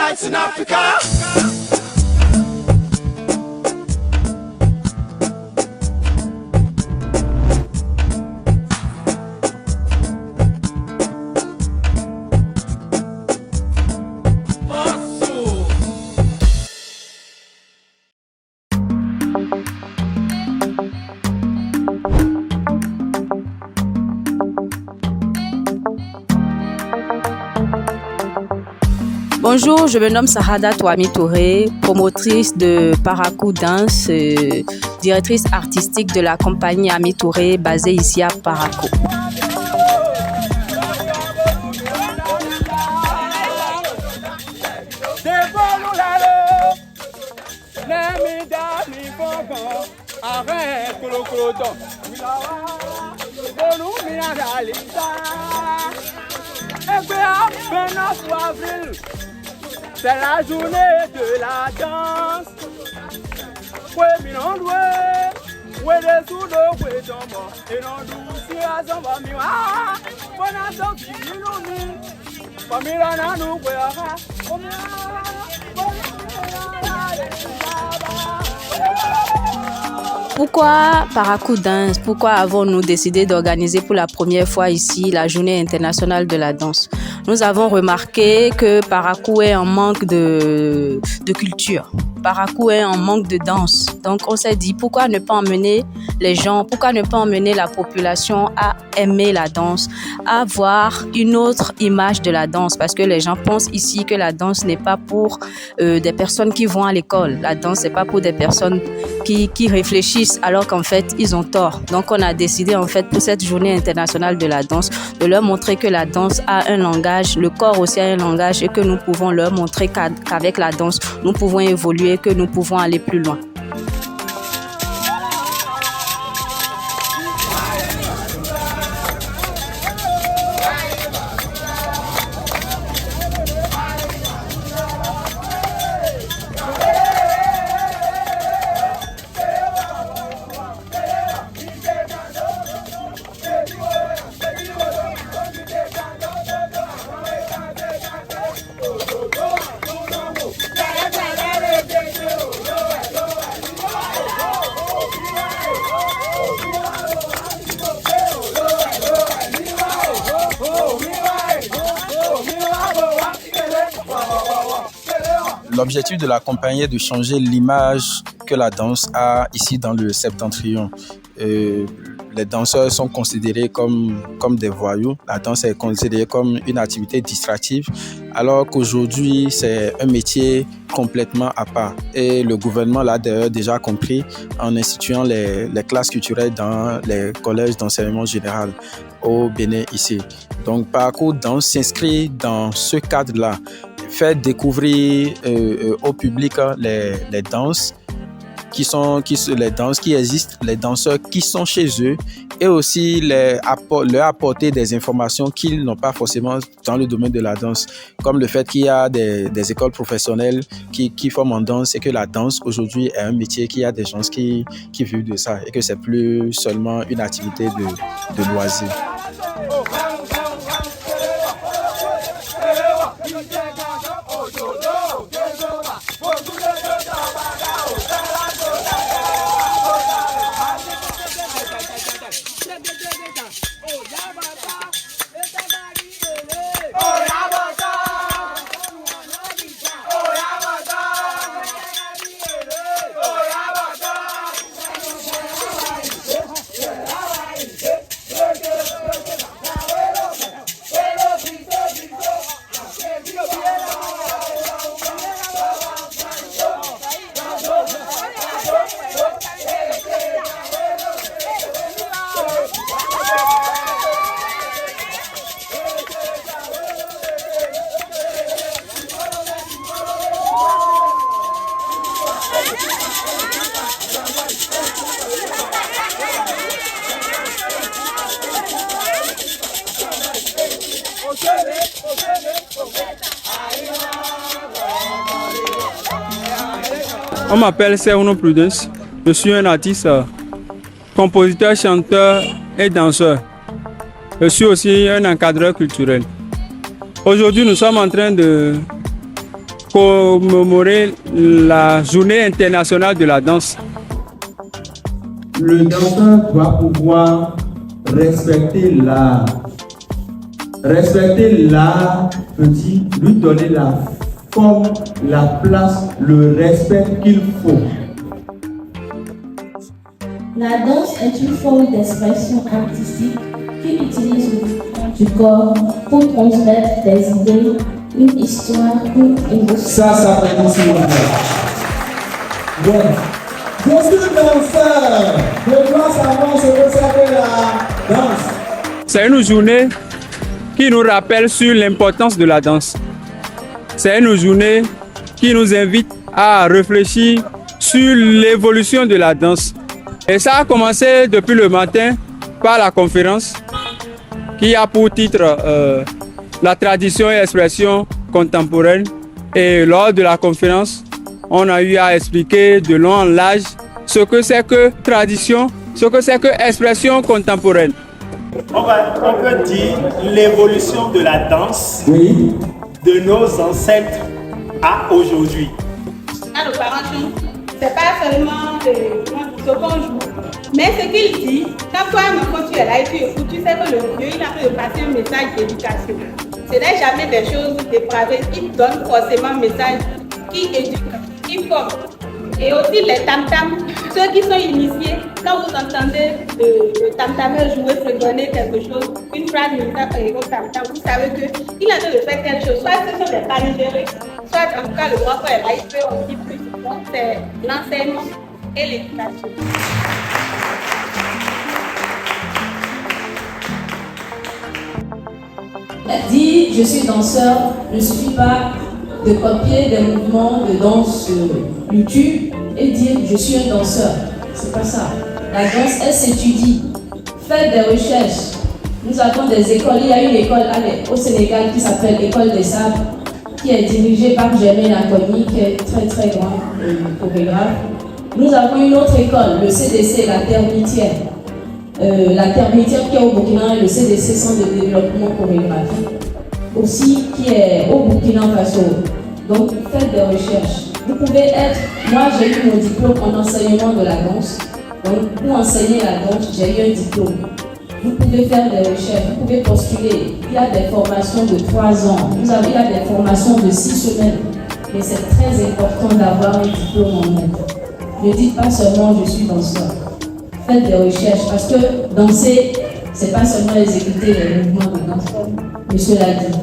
nights in Africa. Bonjour, je me nomme Sahada Touami Touré, promotrice de Parakou Dance, directrice artistique de la compagnie Ami Touré basée ici à Parakou. C'est la journée de la danse. Pourquoi Parakou Dance? Pourquoi avons-nous décidé d'organiser pour la première fois ici la Journée internationale de la danse? Nous avons remarqué que Parakou est en manque de culture. Parakou est en manque de danse. Donc on s'est dit pourquoi ne pas emmener les gens, pourquoi ne pas emmener la population à aimer la danse, à voir une autre image de la danse, parce que les gens pensent ici que la danse n'est pas pour des personnes qui vont à l'école. La danse n'est pas pour des personnes qui réfléchissent, alors qu'en fait ils ont tort. Donc on a décidé en fait pour cette journée internationale de la danse de leur montrer que la danse a un langage, le corps aussi a un langage, et que nous pouvons leur montrer qu'avec la danse nous pouvons évoluer, que nous pouvons aller plus loin. L'objectif de la compagnie est de changer l'image que la danse a ici dans le Septentrion. Les danseurs sont considérés comme des voyous. La danse est considérée comme une activité distractive, alors qu'aujourd'hui, c'est un métier complètement à part. Et le gouvernement l'a d'ailleurs déjà compris en instituant les classes culturelles dans les collèges d'enseignement général au Bénin ici. Donc, Parakou Danse s'inscrit dans ce cadre-là. Faire découvrir au public les danses les danses qui existent, les danseurs qui sont chez eux, et aussi leur apporter des informations qu'ils n'ont pas forcément dans le domaine de la danse, comme le fait qu'il y a des écoles professionnelles qui forment en danse, et que la danse aujourd'hui est un métier, qu'il y a des gens qui vivent de ça, et que c'est plus seulement une activité de loisir. On m'appelle Serno Prudence. Je suis un artiste, compositeur, chanteur et danseur. Je suis aussi un encadreur culturel. Aujourd'hui, nous sommes en train de commémorer la journée internationale de la danse. Le danseur doit pouvoir respecter l'art. Respecter l'art veut dire lui donner la forme, la place, le respect qu'il faut. La danse est une forme d'expression artistique qui utilise le mouvement du corps pour transmettre des idées, une histoire ou émotion. Ça fait ici. Bon. Je suis danseur. Je dois savoir ce que c'est que la danse. C'est une journée qui nous rappelle sur l'importance de la danse. C'est une journée qui nous invite à réfléchir sur l'évolution de la danse. Et ça a commencé depuis le matin par la conférence qui a pour titre la tradition et expression contemporaine. Et lors de la conférence, on a eu à expliquer de long en large ce que c'est que tradition, ce que c'est que expression contemporaine. On peut dire l'évolution de la danse de nos ancêtres à aujourd'hui. À nos parents jouent, c'est pas seulement ce qu'on joue, mais ce qu'il dit, quand toi, quand tu es là et tu écoutes, tu sais que le vieux, il a fait passer un message d'éducation. Ce n'est jamais des choses dépravées, il donne forcément un message qui éduque, qui forme. Et aussi les tam-tams, ceux qui sont initiés, quand vous entendez le tam-tameur jouer, fredonner quelque chose, une phrase militaire au tam-tam, vous savez qu'il a de faire quelque chose. Soit ce sont des panigériques, soit en tout cas le grand frère là, il peut en dire plus. Donc c'est l'enseignement et l'éducation. Dire je suis danseur ne suffit pas de copier des mouvements de danse sur YouTube et dire je suis un danseur. C'est pas ça. La danse, elle s'étudie. Faites des recherches. Nous avons des écoles. Il y a une école au Sénégal qui s'appelle l'École des Sables, qui est dirigée par Germaine Akoni, qui est très très grand chorégraphe. Nous avons une autre école, le CDC, la Termitière. La Termitière qui est au Burkina et le CDC, Centre de développement chorégraphique, aussi qui est au Burkina Faso. Donc faites des recherches. Vous pouvez être, moi j'ai eu mon diplôme en enseignement de la danse. Donc pour enseigner la danse, j'ai eu un diplôme. Vous pouvez faire des recherches, vous pouvez postuler. Il y a des formations de 3 ans, il y a des formations de 6 semaines. Mais c'est très important d'avoir un diplôme en main. Ne dites pas seulement je suis danseur. Faites des recherches parce que danser, c'est pas seulement exécuter les mouvements de danse, comme monsieur l'a dit.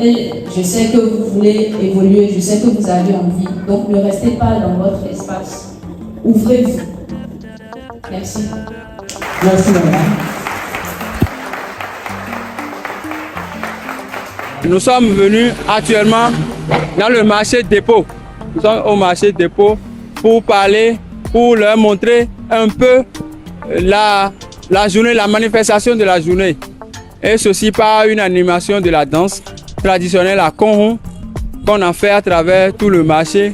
Et je sais que vous voulez évoluer, je sais que vous avez envie. Donc ne restez pas dans votre espace. Ouvrez-vous. Merci. Merci, madame. Nous sommes venus actuellement dans le marché dépôt. Nous sommes au marché dépôt pour parler, pour leur montrer un peu la journée, la manifestation de la journée. Et ceci par une animation de la danse traditionnelle à Konghou qu'on a fait à travers tout le marché.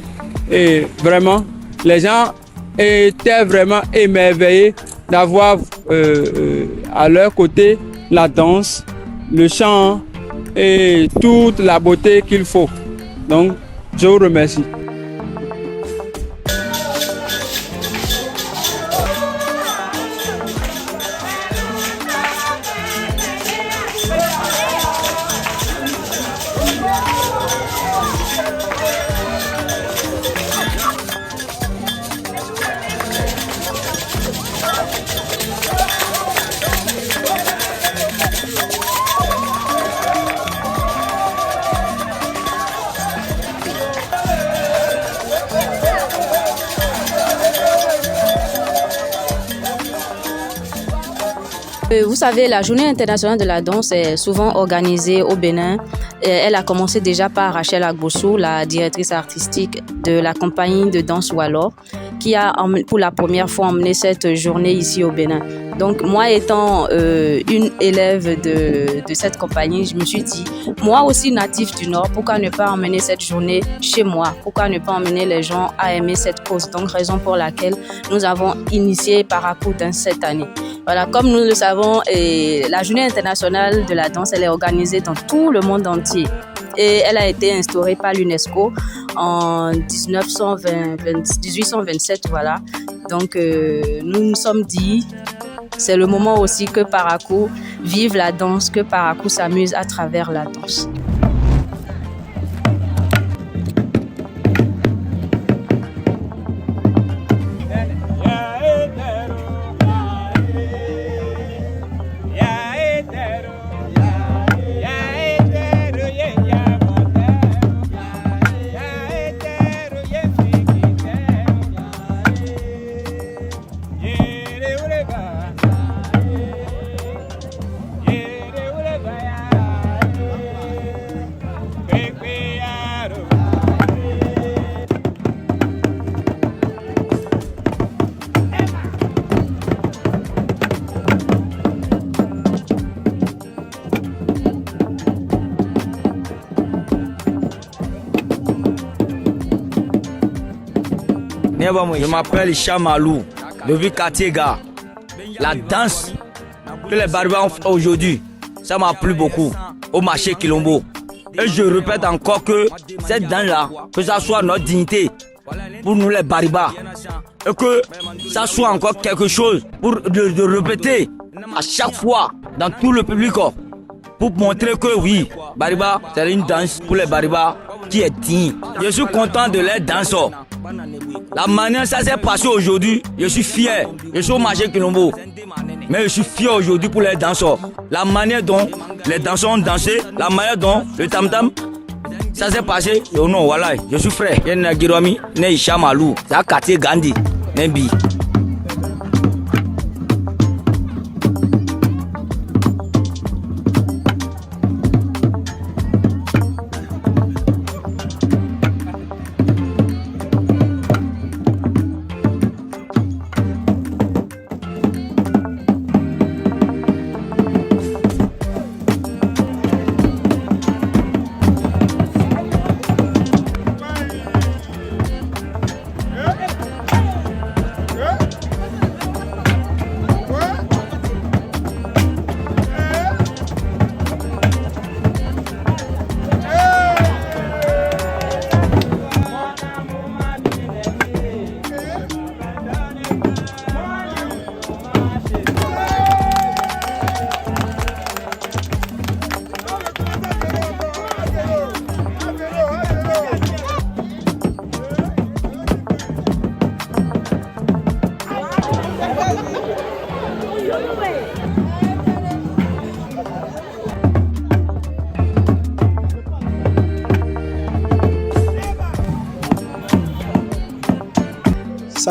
Et vraiment, les gens étaient vraiment émerveillés d'avoir à leur côté la danse, le chant et toute la beauté qu'il faut. Donc, je vous remercie. Vous savez, la Journée internationale de la danse est souvent organisée au Bénin. Elle a commencé déjà par Rachel Agbossou, la directrice artistique de la compagnie de danse Wallor, qui a pour la première fois emmené cette journée ici au Bénin. Donc moi étant une élève de cette compagnie, je me suis dit, moi aussi natif du Nord, pourquoi ne pas emmener cette journée chez moi? Pourquoi ne pas emmener les gens à aimer cette cause? Donc raison pour laquelle nous avons initié Parakou Dance cette année. Voilà, comme nous le savons, la Journée internationale de la danse, elle est organisée dans tout le monde entier. Et elle a été instaurée par l'UNESCO en 1827, voilà. Donc, nous nous sommes dit, c'est le moment aussi que Parakou vive la danse, que Parakou s'amuse à travers la danse. Je m'appelle Chamalou, le vieux Katiega. La danse que les Barbars ont fait aujourd'hui, ça m'a plu beaucoup au marché Kilombo. Et je répète encore que cette danse-là, que ça soit notre dignité pour nous les Barbars, et que ça soit encore quelque chose pour de répéter à chaque fois dans tout le public, pour montrer que oui, Bariba, c'est une danse pour les Barbars qui est digne. Je suis content de les danseurs. La manière ça s'est passé aujourd'hui, je suis fier. Je suis au marché Kilombo, mais je suis fier aujourd'hui pour les danseurs. La manière dont les danseurs ont dansé, la manière dont le tam-tam, ça s'est passé. Oh non, voilà, je suis frère. Je suis Giromi, ne Isha Malou, c'est Katé Gandhi, Nembi.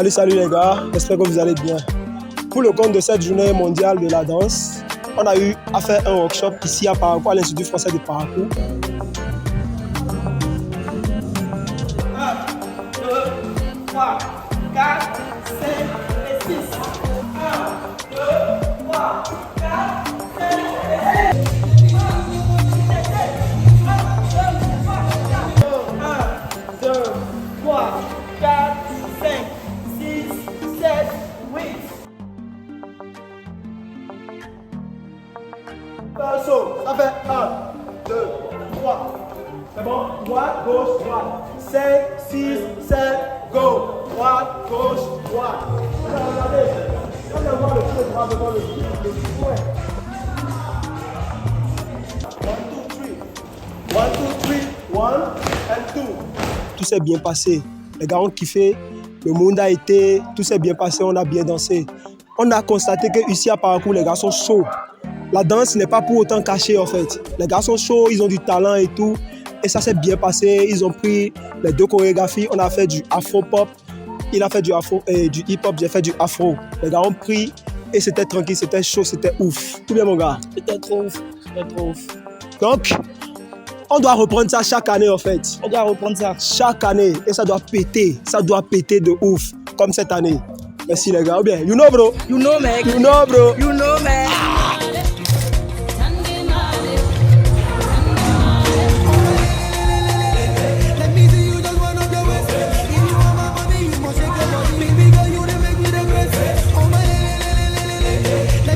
Salut les gars, j'espère que vous allez bien. Pour le compte de cette journée mondiale de la danse, on a eu à faire un workshop ici à Parakou, à l'Institut français de Parakou. 1, 2, 3, 4, 5 et 6. 1, 2, 3, 4, 5 et 6. 1, 2, 3, 4, 5, 6, 7, 8. Ça fait 1, 2, 3. C'est bon? Droite, gauche, droite. 5, 6, 7, go. Droite, gauche, droite. Regardez. On va voir le pied droit devant le point. 1, 2, 3. 1, 2, 3. 1 and 2. Tout s'est bien passé. Les gars ont kiffé. Le monde a été. Tout s'est bien passé. On a bien dansé. On a constaté que ici à Parakou, les gars sont chauds. La danse n'est pas pour autant cachée en fait. Les gars sont chauds, ils ont du talent et tout. Et ça s'est bien passé. Ils ont pris les deux chorégraphies. On a fait du afro-pop. Il a fait du afro et du hip-hop. J'ai fait du afro. Les gars ont pris et c'était tranquille, c'était chaud, c'était ouf. Tout bien mon gars? C'était trop ouf. C'était trop ouf. Donc, on doit reprendre ça chaque année en fait. On doit reprendre ça. Chaque année. Et ça doit péter. Ça doit péter de ouf. Comme cette année. Merci les gars. Ou bien, you know bro? You know mec. You know bro? You know mec. Let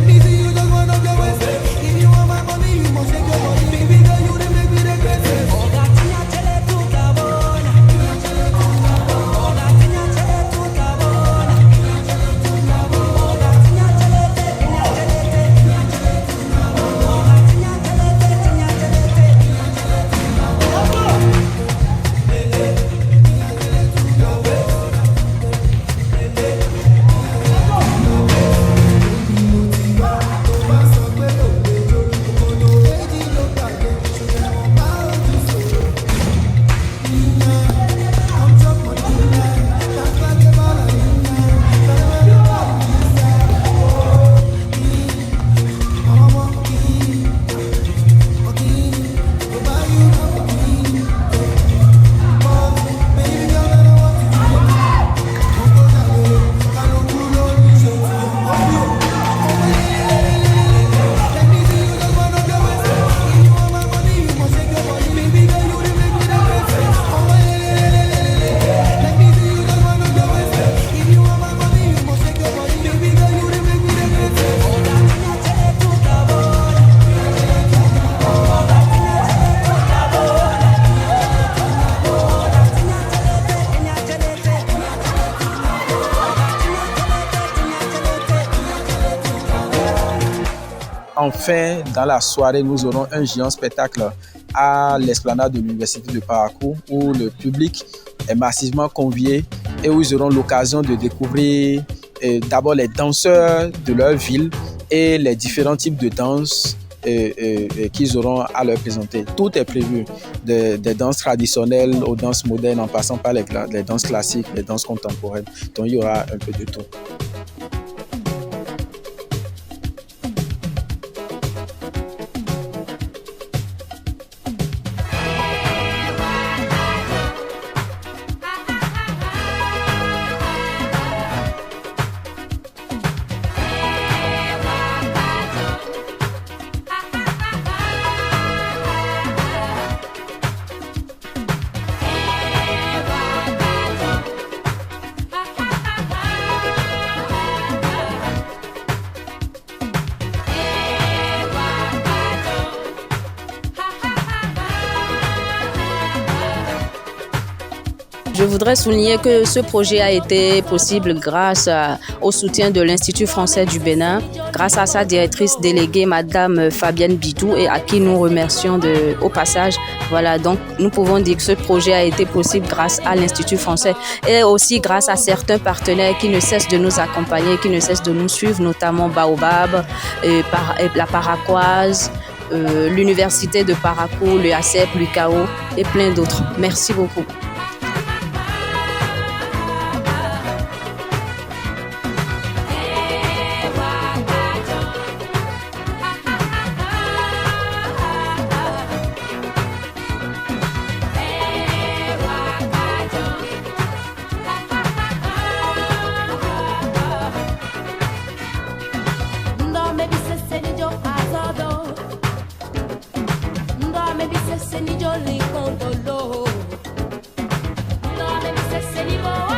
Enfin, dans la soirée, nous aurons un géant spectacle à l'esplanade de l'Université de Parakou où le public est massivement convié et où ils auront l'occasion de découvrir d'abord les danseurs de leur ville et les différents types de danses qu'ils auront à leur présenter. Tout est prévu, des danses traditionnelles aux danses modernes en passant par les danses classiques, les danses contemporaines. Donc il y aura un peu de tout. Je voudrais souligner que ce projet a été possible grâce au soutien de l'Institut français du Bénin, grâce à sa directrice déléguée, Madame Fabienne Bidou, et à qui nous remercions au passage. Voilà, donc nous pouvons dire que ce projet a été possible grâce à l'Institut français et aussi grâce à certains partenaires qui ne cessent de nous accompagner, qui ne cessent de nous suivre, notamment Baobab, la Paraquoise, l'Université de Parakou, le ACEP, l'UCAO et plein d'autres. Merci beaucoup. Anymore.